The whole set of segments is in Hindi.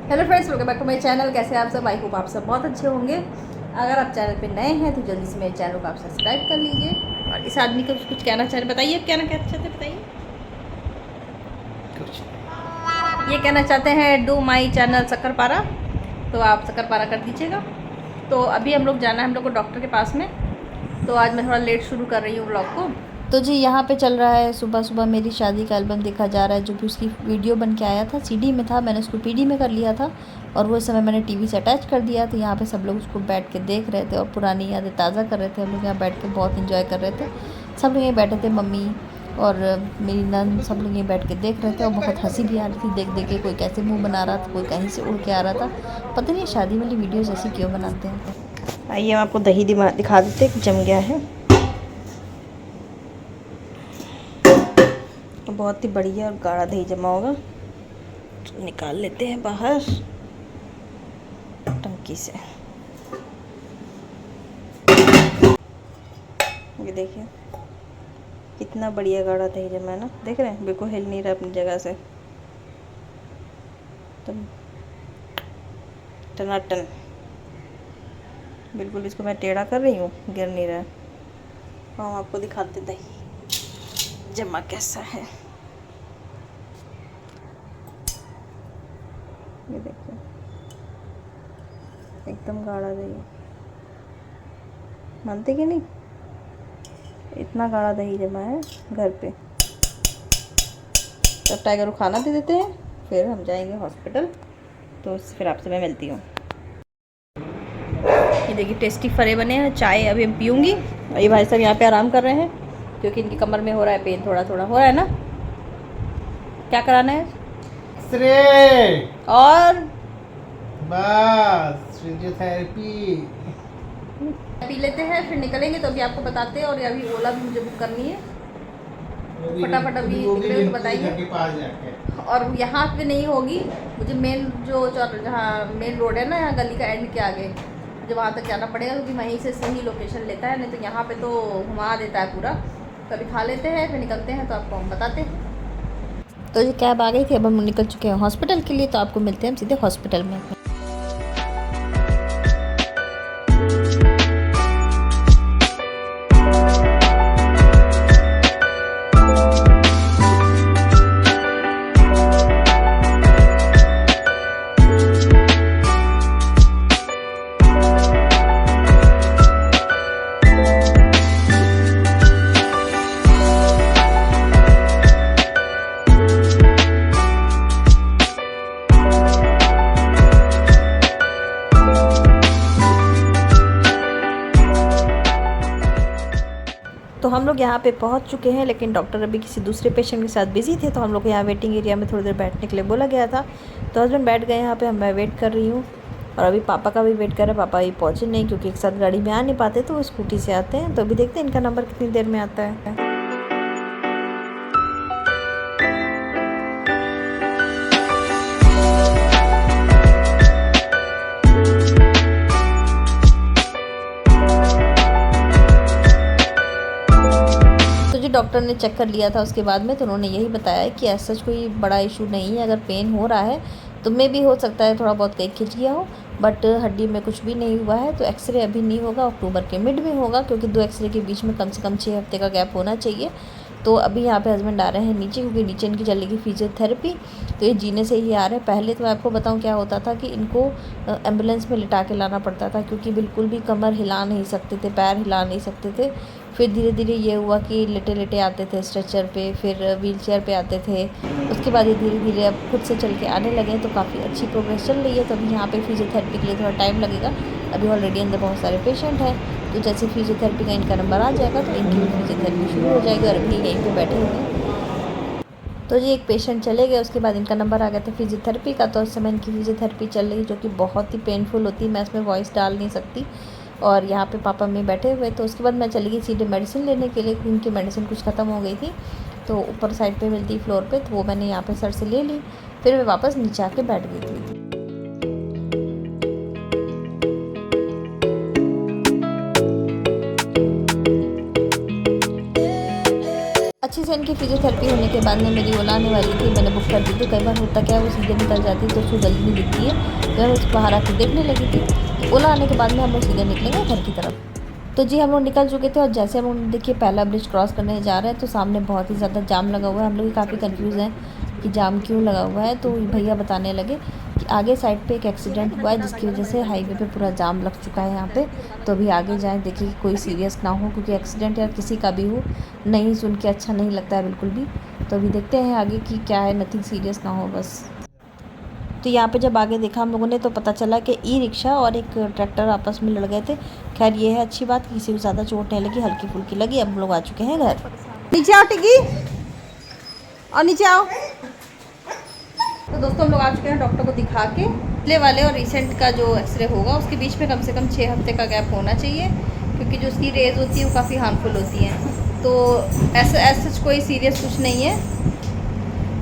Hello friends, welcome back to my channel. कैसे हैं आप सब? आई होप आप सब बहुत अच्छे होंगे। अगर आप चैनल पे नए हैं तो जल्दी से मेरे चैनल को आप सब्सक्राइब कर लीजिए। और इस आदमी को कुछ कहना चाह रहे, बताइए क्या कहना चाहते हैं, बताइए कुछ। ये कहना चाहते हैं डू माई चैनल शक्करपारा, तो आप शक्करपारा कर दीजिएगा। तो अभी हम लोग जाना है हम लोग को डॉक्टर के पास में, तो आज मैं थोड़ा लेट शुरू कर रही हूँ ब्लॉग को। तो जी यहाँ पे चल रहा है सुबह सुबह मेरी शादी का एल्बम देखा जा रहा है, जो कि उसकी वीडियो बन के आया था। सीडी में था, मैंने उसको पीडी में कर लिया था और वो समय मैंने टीवी से अटैच कर दिया। तो यहाँ पे सब लोग उसको बैठ के देख रहे थे और पुरानी यादें ताज़ा कर रहे थे। हम लोग यहाँ बैठ के बहुत इन्जॉय कर रहे थे। सब लोग यहीं बैठे थे, मम्मी और मेरी नंद, सब लोग यहीं बैठ के देख रहे थे और बहुत हंसी भी आ रही थी देख देख के। कोई कैसे मुँह बना रहा था, कोई कहीं से उड़ के आ रहा था। पता नहीं शादी वाली वीडियोज़ ऐसी क्यों बनाते हैं। आइए हम आपको दही दिखा देते कि जम गया है। तो बहुत ही बढ़िया और गाढ़ा दही जमा होगा। तो निकाल लेते हैं बाहर टंकी से। ये देखिए कितना बढ़िया गाढ़ा दही जमा है ना, देख रहे हैं? बिल्कुल हिल नहीं रहा अपनी जगह से, तो टनाटन बिल्कुल। इसको मैं टेढ़ा कर रही हूँ, गिर नहीं रहा है। हम आपको दिखाते दही जमा कैसा है। ये देखिए एकदम गाढ़ा दही, मानते कि नहीं? इतना गाढ़ा दही जमा है घर पे। तब टाइगर को खाना दे देते हैं, फिर हम जाएंगे हॉस्पिटल। तो फिर आपसे मैं मिलती हूँ। ये देखिए टेस्टी फरे बने हैं। चाय अभी मैं पीऊँगी और ये भाई साहब यहाँ पे आराम कर रहे हैं क्योंकि इनकी कमर में हो रहा है पेन, थोड़ा थोड़ा हो रहा है ना। क्या कराना है? एक्सरे और बस फिजियोथेरेपी पी लेते हैं, फिर निकलेंगे। तो अभी आपको बताते हैं। और अभी ओला भी मुझे बुक करनी है, फटाफट अभी निकले तो बताइए। और यहाँ पे नहीं होगी, मुझे मेन जो जहाँ मेन रोड है ना, यहाँ गली का एंड के आगे, मुझे वहाँ तक जाना पड़ेगा क्योंकि वहीं से सही लोकेशन लेता है। नहीं तो यहाँ पे तो घुमा देता है पूरा। तो अभी खा लेते हैं, फिर निकलते हैं तो आपको हम बताते हैं। तो ये कैब आ गई थी, अब हम निकल चुके हैं हॉस्पिटल के लिए। तो आपको मिलते हैं हम सीधे हॉस्पिटल में। तो हम लोग यहाँ पे पहुँच चुके हैं, लेकिन डॉक्टर अभी किसी दूसरे पेशेंट के साथ बिजी थे। तो हम लोग को यहाँ वेटिंग एरिया में थोड़ी देर बैठने के लिए बोला गया था। तो हस्बैंड बैठ गए यहाँ पे, मैं वेट कर रही हूँ। और अभी पापा का भी वेट कर रहे हैं। पापा अभी पहुँचे नहीं क्योंकि एक साथ गाड़ी में आ नहीं पाते, तो वो स्कूटी से आते हैं। तो अभी देखते हैं इनका नंबर कितनी देर में आता है। डॉक्टर ने चेक कर लिया था उसके बाद में, तो उन्होंने यही बताया है कि ऐसा कोई बड़ा इशू नहीं है। अगर पेन हो रहा है तो में भी हो सकता है थोड़ा बहुत कहीं खिंच गया हो, बट हड्डी में कुछ भी नहीं हुआ है। तो एक्सरे अभी नहीं होगा, अक्टूबर के मिड में होगा, क्योंकि 2 एक्सरे के बीच में कम से कम 6 हफ्ते का गैप होना चाहिए। तो अभी यहाँ पे हस्बैंड आ रहे हैं नीचे, क्योंकि नीचे इनकी चलेगी फिजियोथेरेपी। तो ये जीने से ही आ रहे हैं। पहले तो मैं आपको बताऊँ क्या होता था कि इनको एम्बुलेंस में लिटा के लाना पड़ता था, क्योंकि बिल्कुल भी कमर हिला नहीं सकते थे, पैर हिला नहीं सकते थे। फिर धीरे धीरे ये हुआ कि लेटे लेटे आते थे स्ट्रेचर पे, फिर व्हील चेयर पे आते थे। उसके बाद ये धीरे धीरे अब खुद से चल के आने लगे। तो काफ़ी अच्छी प्रोग्रेस चल रही है। तो अभी यहाँ पे फिजियोथेरेपी के लिए थोड़ा टाइम लगेगा। अभी ऑलरेडी अंदर बहुत सारे पेशेंट हैं। तो जैसे फिजियोथेरेपी का इनका नंबर आ जाएगा तो इनकी भी फिजियोथेरेपी शुरू हो जाएगी। और अभी यहीं पर बैठे हुए हैं। तो जी एक पेशेंट चले गए, उसके बाद इनका नंबर आ गया था फिजियोथेरेपी का। तो उस समय इनकी फिजियोथेरेपी चल रही, जो कि बहुत ही पेनफुल होती है। मैं इसमें वॉइस डाल नहीं सकती। और यहाँ पे पापा मम्मी बैठे हुए। तो उसके बाद मैं चली गई सीधे मेडिसिन लेने के लिए, क्योंकि उनकी मेडिसिन कुछ ख़त्म हो गई थी। तो ऊपर साइड पे मिलती फ्लोर पे, तो वो मैंने यहाँ पे सर से ले ली। फिर मैं वापस नीचे आके बैठ गई थी। अच्छे से इनकी फिजियोथेरेपी होने के बाद में मेरी ओला आने वाली थी, मैंने बुक कर दी थी। कई बार होता क्या है वो सीधे निकल जाती है तो उसको जल्दी नहीं दिखती है, तो मैं उसको बाहर आकर देखने लगी थी। तो ओला आने के बाद में हम लोग सीधे निकलेंगे घर की तरफ। तो जी हम लोग निकल चुके थे और जैसे हम लोग देखिए पहला ब्रिज क्रॉस करने जा रहे हैं तो सामने बहुत ही ज़्यादा जाम लगा हुआ है। हम लोग काफ़ी कंफ्यूज हैं कि जाम क्यों लगा हुआ है। तो भैया बताने लगे कि आगे साइड पे एक एक्सीडेंट हुआ है जिसकी वजह से हाईवे पे पूरा जाम लग चुका है यहाँ पे। तो अभी आगे जाएं, देखिए कोई सीरियस ना हो, क्योंकि एक्सीडेंट या किसी का भी हो नहीं सुन के अच्छा नहीं लगता है बिल्कुल भी। तो अभी देखते हैं आगे की क्या है, नथिंग सीरियस ना हो बस। तो यहाँ पे जब आगे देखा हम लोगों ने तो पता चला कि ई रिक्शा और एक ट्रैक्टर आपस में लड़ गए थे। खैर ये है अच्छी बात, किसी को ज़्यादा चोट नहीं लगी, हल्की फुल्की लगी। अब हम लोग आ चुके हैं घर। नीचे आओ टिग्गी, और नीचे आओ। तो दोस्तों हम लोग आ चुके हैं डॉक्टर को दिखा के। पिछले वाले और रिसेंट का जो एक्सरे होगा उसके बीच में कम से कम 6 हफ्ते का गैप होना चाहिए, क्योंकि जो उसकी रेज होती है वो काफ़ी हार्मफुल होती है। तो ऐसा कोई सीरियस कुछ नहीं है,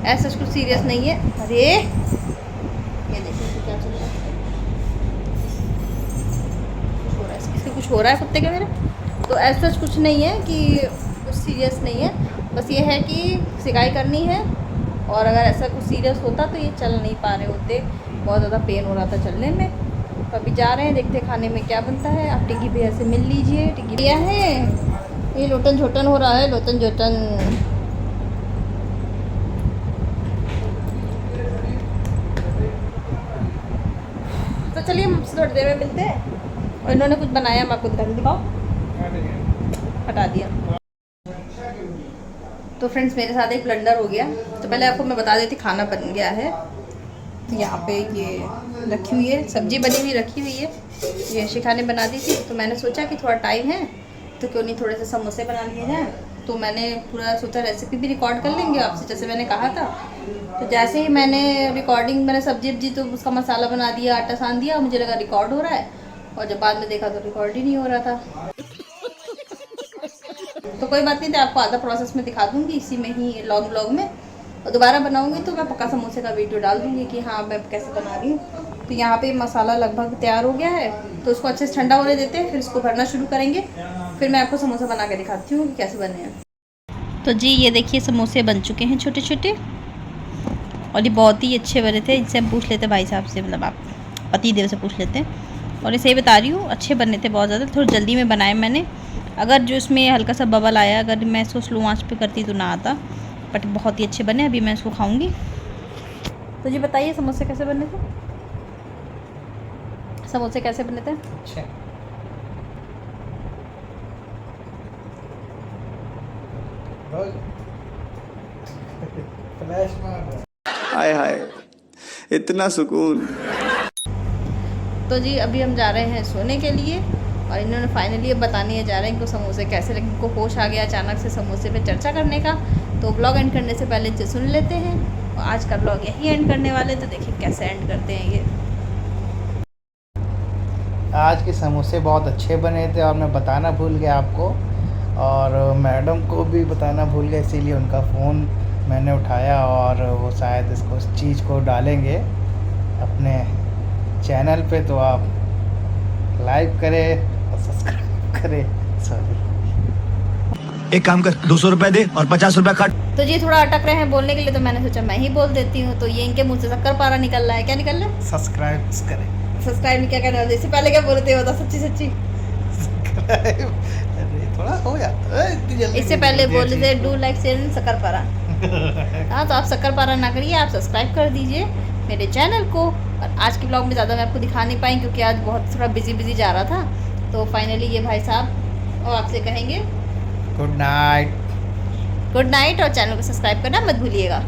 ऐसा कुछ सीरियस नहीं है। अरे ये देखिए क्या चल रहा है, कुछ हो रहा है, इसके कुछ हो रहा है कुत्ते के मेरे। तो ऐसा कुछ नहीं है कि कुछ सीरियस नहीं है, बस ये है कि सिकाई करनी है। और अगर ऐसा कुछ सीरियस होता तो ये चल नहीं पा रहे होते, बहुत ज़्यादा पेन हो रहा था चलने में। तो अभी जा रहे हैं, देखते हैं खाने में क्या बनता है। आप टिग्गी भैया से मिल लीजिए। टिग्गी भैया है, ये लोटन झोटन हो रहा है, लोटन झोटन। तो चलिए हम थोड़ी देर में मिलते हैं। और इन्होंने कुछ बनाया, मैं आपको दिखाओ, हटा दिया। तो फ्रेंड्स मेरे साथ एक ब्लंडर हो गया। तो पहले आपको मैं बता देती, खाना बन गया है। तो यहाँ पे ये रखी हुई है, सब्जी बनी हुई रखी हुई है। ये शिखा ने बना दी थी, तो मैंने सोचा कि थोड़ा टाइम है तो क्यों नहीं थोड़े से समोसे बना लिए जाएँ। तो मैंने पूरा सोचा रेसिपी भी रिकॉर्ड कर लेंगे आपसे, जैसे मैंने कहा था। तो जैसे ही मैंने रिकॉर्डिंग, मैंने सब्जी तो उसका मसाला बना दिया, आटा सान दिया, मुझे लगा रिकॉर्ड हो रहा है, और जब बाद में देखा तो रिकॉर्ड ही नहीं हो रहा था। तो कोई बात नहीं थी, आपको आधा प्रोसेस में दिखा दूंगी इसी में ही लॉन्ग व्लॉग में। और दोबारा बनाऊंगी तो मैं पक्का समोसे का वीडियो डाल दूंगी कि हाँ मैं कैसे बना रही हूँ। तो यहाँ पे मसाला लगभग तैयार हो गया है, तो उसको अच्छे से ठंडा होने देते हैं, फिर इसको भरना शुरू करेंगे। फिर मैं आपको समोसा बना के दिखाती हूँ कि कैसे बने हैं। तो जी ये देखिए समोसे बन चुके हैं छोटे छोटे, और ये बहुत ही अच्छे बने थे। इनसे हम पूछ लेते भाई साहब से, मतलब आप पति देव से पूछ लेते हैं। और इसे ही बता रही हूँ, अच्छे बने थे बहुत ज़्यादा। थोड़ी जल्दी में बनाए मैंने, अगर जो इसमें हल्का सा बबल आया, अगर मैं इसको स्लो आंच पे करती तो ना आता, बट बहुत ही अच्छे बने। अभी मैं इसको खाऊंगी। तो जी बताइए समोसे कैसे बने थे, समोसे कैसे बने थे? हाय हाय इतना सुकून। तो जी अभी हम जा रहे हैं सोने के लिए, और इन्होंने फाइनली अब बताने जा रहे हैं इनको समोसे कैसे लगे। इनको होश आ गया अचानक से समोसे पे चर्चा करने का। तो ब्लॉग एंड करने से पहले इनसे सुन लेते हैं। और आज का ब्लॉग यही एंड करने वाले, तो देखिए कैसे एंड करते हैं ये। आज के समोसे बहुत अच्छे बने थे, और मैं बताना भूल गया आपको, और मैडम को भी बताना भूल गया, इसीलिए उनका फ़ोन मैंने उठाया, और वो शायद इसको इस चीज़ को डालेंगे अपने चैनल पे। तो आप लाइक करें और सब्सक्राइब करें। सॉरी, एक काम कर 200 रुपए दे और 50 रुपए काट। तो जी थोड़ा अटक रहे हैं बोलने के लिए, तो मैंने सोचा मैं ही बोल देती हूँ। तो ये इनके मुँह से शक्कर पारा निकल रहा है। क्या निकल रहा है? सब्सक्राइब करें। सब्सक्राइब नहीं क्या कहना है? इससे पहले क्या बोलते हो, बता सच्ची सच्ची। अरे थोड़ा हो जाता है, इतनी जल्दी इससे पहले बोल थे डू लाइक शेयर शक्कर पारा। हाँ तो आप शक्कर पारा ना करिए, आप सब्सक्राइब कर दीजिए मेरे चैनल को। और आज के ब्लॉग में ज़्यादा मैं आपको दिखा नहीं पाई, क्योंकि आज बहुत थोड़ा बिजी जा रहा था। तो फाइनली ये भाई साहब और आपसे कहेंगे गुड नाइट। गुड नाइट, और चैनल को सब्सक्राइब करना मत भूलिएगा।